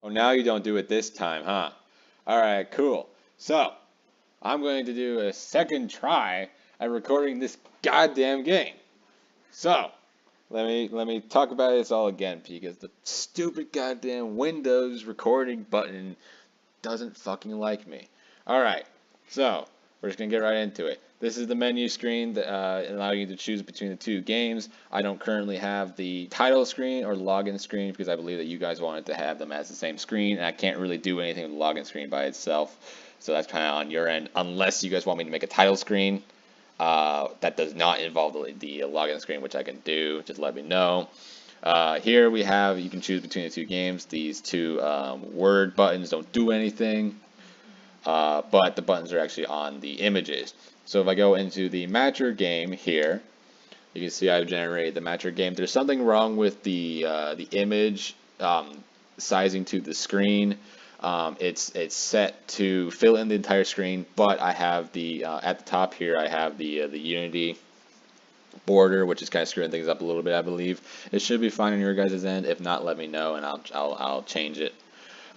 Oh, now you don't do it this time, huh? Alright, cool. So, I'm going to do a second try at recording this goddamn game. So, let me talk about this all again because the stupid goddamn Windows recording button doesn't fucking like me. Alright, so we're just gonna get right into it. This is the menu screen that allows you to choose between the two games. I don't currently have the title screen or the login screen because I believe that you guys wanted to have them as the same screen, and I can't really do anything with the login screen by itself. So that's kind of on your end, unless you guys want me to make a title screen that does not involve the login screen, which I can do. Just let me know. Here we have, you can choose between the two games. These two word buttons don't do anything, but the buttons are actually on the images. So if I go into the matcher game here, you can see I've generated the matcher game. There's something wrong with the image sizing to the screen. It's set to fill in the entire screen, but I have the at the top here I have the Unity border, which is kind of screwing things up a little bit. I believe it should be fine on your guys' end. If not, let me know and I'll change it.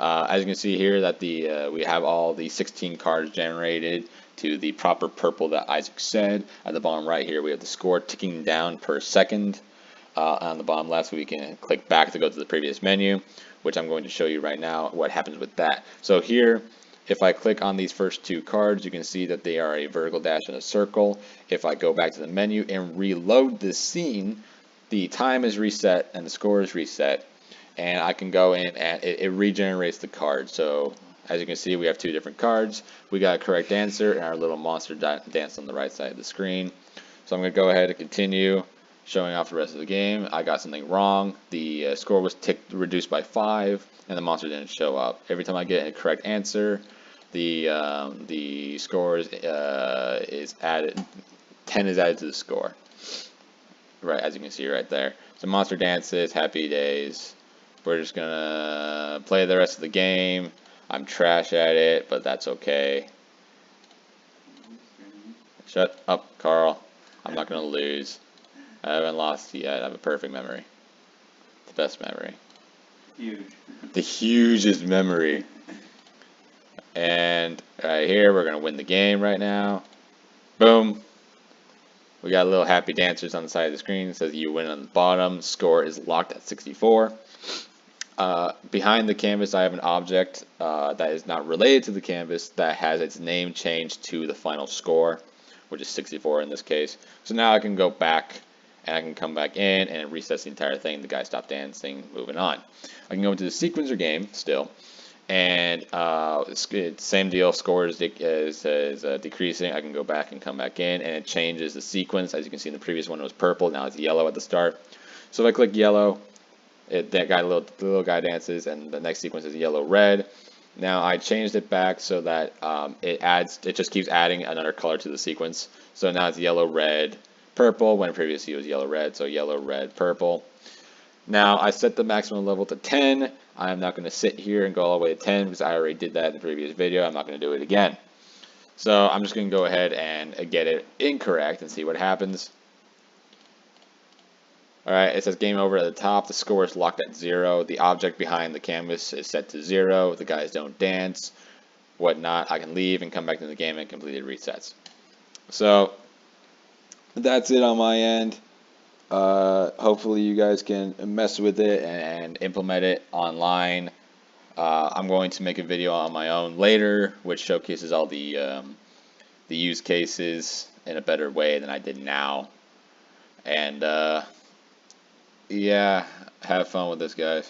As you can see here, that we have all the 16 cards generated to the proper purple that Isaac said. At the bottom right here, we have the score ticking down per second. On the bottom left, we can click back to go to the previous menu, which I'm going to show you right now what happens with that. So here, if I click on these first two cards, you can see that they are a vertical dash and a circle. If I go back to the menu and reload this scene, the time is reset and the score is reset. And I can go in and it regenerates the card. So as you can see, we have two different cards. We got a correct answer and our little monster dance on the right side of the screen. So I'm going to go ahead and continue showing off the rest of the game. I got something wrong. The score was reduced by 5 and the monster didn't show up. Every time I get a correct answer, the score is added. 10 is added to the score. Right, as you can see right there. So monster dances, happy days. We're just gonna play the rest of the game. I'm trash at it, but that's okay. Shut up, Carl. I'm not gonna lose. I haven't lost yet. I have a perfect memory. The best memory. Huge. The hugest memory. And right here, we're gonna win the game right now. Boom. We got little happy dancers on the side of the screen. It says you win on the bottom. Score is locked at 64. Behind the canvas, I have an object that is not related to the canvas that has its name changed to the final score, which is 64 in this case. So now I can go back and I can come back in and it resets the entire thing. The guy stopped dancing, moving on. I can go into the sequencer game still, and same deal. Score is decreasing. I can go back and come back in, and it changes the sequence. As you can see in the previous one, it was purple. Now it's yellow at the start. So if I click yellow, that guy, the little guy dances, and the next sequence is yellow red. Now I changed it back so that it just keeps adding another color to the sequence. So now it's yellow, red, purple, when previously it was yellow, red. So yellow, red, purple. Now I set the maximum level to 10. I'm not going to sit here and go all the way to 10 because I already did that in the previous video. I'm not going to do it again. So I'm just going to go ahead and get it incorrect and see what happens. Alright, it says game over at the top. The score is locked at 0. The object behind the canvas is set to 0. The guys don't dance, whatnot. I can leave and come back to the game and complete it resets. So that's it on my end. Hopefully you guys can mess with it and implement it online. I'm going to make a video on my own later, which showcases all the use cases in a better way than I did now. And yeah, have fun with this, guys.